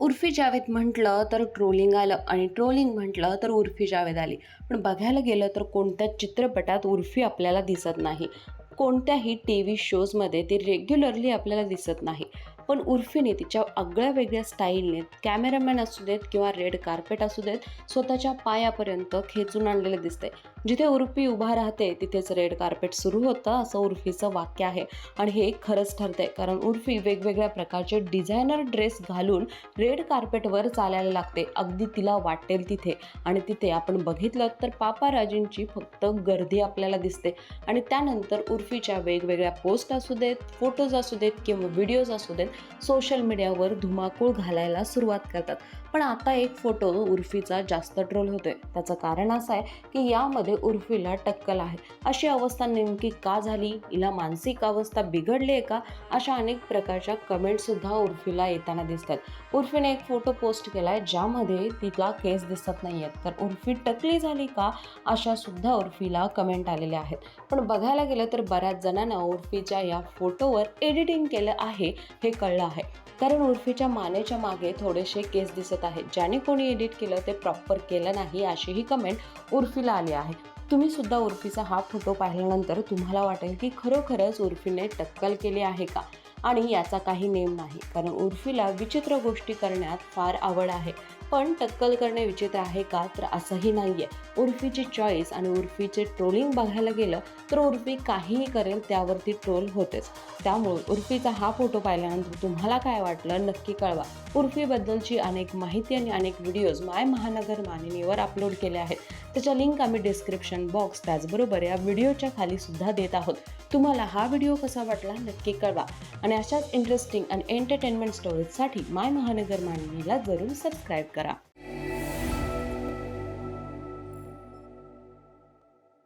उर्फी जावेद म्हटलं तर ट्रोलिंग आलं आणि ट्रोलिंग म्हटलं तर उर्फी जावेद आली. पण बघायला गेलं तर कोणत्याच चित्रपटात उर्फी आपल्याला दिसत नाही. कोणत्याही टीव्ही शोजमध्ये ती रेग्युलरली आपल्याला दिसत नाही. पण उर्फीने तिच्या आगळ्या वेगळ्या स्टाईलने कॅमेरामॅन असू देत किंवा रेड कार्पेट असू देत स्वतःच्या पायापर्यंत खेचून आणलेलं दिसतंय. जिथे उर्फी उभा राहते तिथेच रेड कार्पेट सुरू होतं असं उर्फीचं वाक्य आहे. आणि हे खरंच ठरतंय, कारण उर्फी वेगवेगळ्या प्रकारचे डिझायनर ड्रेस घालून रेड कार्पेटवर चालायला लागते अगदी तिला वाटेल तिथे. आणि तिथे आपण बघितलं तर पापाराजींची फक्त गर्दी आपल्याला दिसते. आणि त्यानंतर उर्फीच्या वेगवेगळ्या पोस्ट असू देत, फोटोज असू देत किंवा व्हिडिओज असू देत, सोशल मीडियावर धुमाकूळ घालायला सुरुवात करतात. पण आता एक फोटो उर्फीचा जास्त ट्रोल होतोय. त्याचं कारण असं आहे की यामध्ये उर्फीला टक्कल आहे. अशी अवस्था नेमकी का झाली, हिला मानसिक अवस्था बिघडली आहे का, अशा अनेक प्रकारच्या कमेंटसुद्धा उर्फीला येताना दिसतात. उर्फीने एक फोटो पोस्ट केला आहे ज्यामध्ये तिला केस दिसत नाही आहेत. तर उर्फी टकली झाली का, अशा सुद्धा उर्फीला कमेंट आलेल्या आहेत. पण बघायला गेलं तर बऱ्याच जणांना उर्फीच्या या फोटोवर एडिटिंग केलं आहे हे कळलं आहे. कारण उर्फीच्या मानेच्या मागे थोडेसे केस दिसत आहेत, ज्याने कोणी एडिट केलं ते प्रॉपर केलं नाही अशीही कमेंट उर्फीला आली आहे. तुम्ही सुद्धा उर्फीचा हा फोटो पाहिल्यानंतर तुम्हाला वाटेल की खरोखरच उर्फीने टक्कल केली आहे का, आणि याचा काही नेम नाही. कारण उर्फीला विचित्र गोष्टी करण्यात फार आवड आहे. पण टक्कल करणे विचित्र आहे का, तर असंही नाही आहे. उर्फीची चॉईस आणि उर्फीचे ट्रोलिंग बघायला गेलं तर उर्फी काहीही करेल त्यावरती ट्रोल होतेच. त्यामुळे उर्फीचा हा फोटो पाहिल्यानंतर तुम्हाला काय वाटलं नक्की कळवा. उर्फीबद्दलची अनेक माहिती आणि अनेक व्हिडिओज माय महानगर मानिनीवर अपलोड केले आहेत. त्याच्या लिंक आम्ही डिस्क्रिप्शन बॉक्स त्याचबरोबर या व्हिडिओच्या खाली सुद्धा देत आहोत. तुम्हाला हा व्हिडिओ कसा वाटला नक्की कळवा. आणि अशाच इंटरेस्टिंग आणि एंटरटेनमेंट स्टोरीजसाठी माय महानगर मानिनीला जरूर सबस्क्राईब करा.